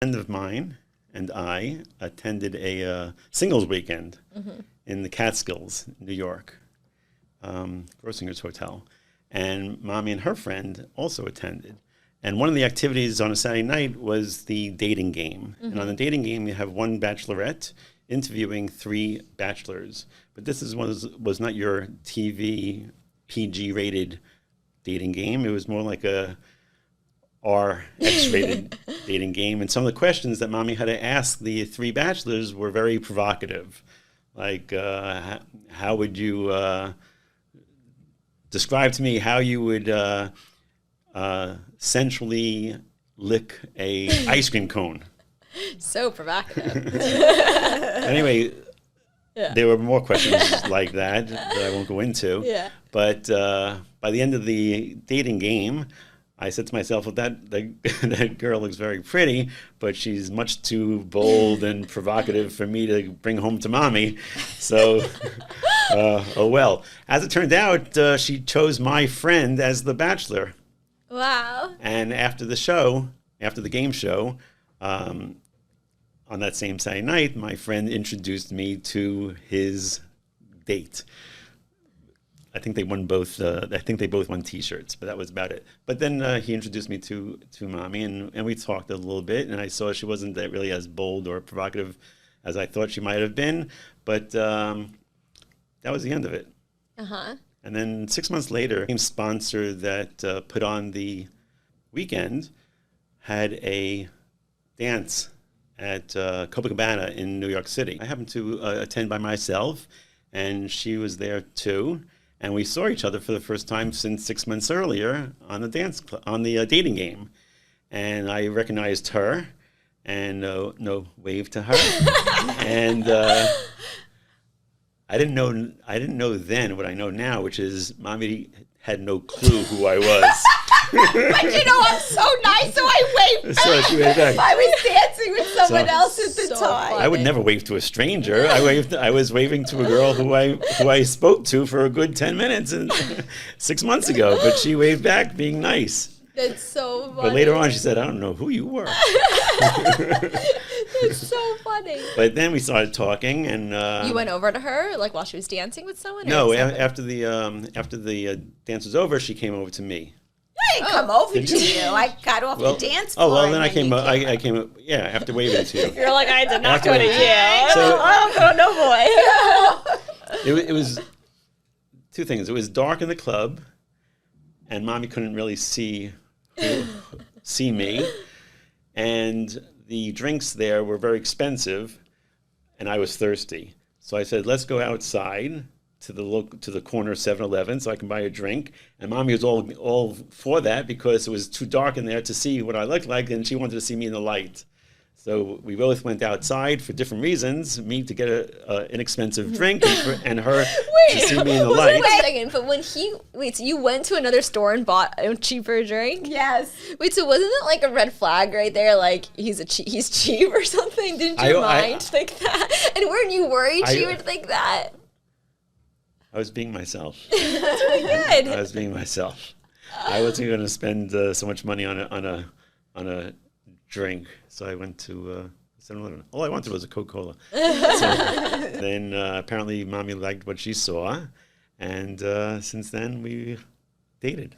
friend of mine and I attended a singles weekend in the Catskills, New York, Grossinger's Hotel. And Mommy and her friend also attended. And one of the activities on a Saturday night was the dating game. And on the dating game, you have one bachelorette interviewing three bachelors. But this was not your TV PG-rated dating game. It was more like a R X-rated dating game. And some of the questions that Mommy had to ask the three bachelors were very provocative. Like, how would you describe to me how you would sensually lick a ice cream cone? So provocative. Anyway, Yeah. there were more questions like that I won't go into. Yeah. But by the end of the dating game, I said to myself, well, that girl looks very pretty, but she's much too bold and provocative for me to bring home to Mommy. So, oh well. As it turned out, she chose my friend as the bachelor. Wow. And after the game show, on that same Saturday night, my friend introduced me to his date. I think they both won T-shirts, but that was about it. But then he introduced me to Mommy, and we talked a little bit, and I saw she wasn't really as bold or provocative as I thought she might have been. But that was the end of it. Uh-huh. And then 6 months later, the sponsor that put on the weekend had a dance at Copacabana in New York City. I happened to attend by myself, and she was there too. And we saw each other for the first time since 6 months earlier on the dating game. And I recognized her, and no wave to her. And I didn't know then what I know now, which is Mommy had no clue who I was. But you know, I'm so nice, so I waved back. So she waved back. I was dancing with someone else at the time. I would never wave to a stranger. I was waving to a girl who I spoke to for a good 10 minutes 6 months ago, but she waved back being nice. That's so funny. But later on she said, I don't know who you were. That's so funny. But then we started talking, and You went over to her, like, while she was dancing with someone? or no, something? after the dance was over, she came over to me. I didn't come over Did to you? you. I got off the dance floor. Oh, well, then and I you came up, yeah, after waving to you. You're like, I did not After- go to you. So- I don't know, boy. It was two things. It was dark in the club, and Mommy couldn't really see me, and the drinks there were very expensive, and I was thirsty. So I said, let's go outside to the corner 7-Eleven so I can buy a drink. And Mommy was all for that because it was too dark in there to see what I looked like, and she wanted to see me in the light. So we both went outside for different reasons, me to get an inexpensive drink and her to see me in the light. Wait a second, but so you went to another store and bought a cheaper drink? Yes. Wait, so wasn't it like a red flag right there? Like, he's cheap or something? Didn't your mind think that? And weren't you worried she would think that? I was being myself. That's really good. I was being myself. I wasn't going to spend so much money on a drink, so I went to 7-Eleven. All I wanted was a Coca-Cola. So then apparently Mommy liked what she saw, and since then we dated.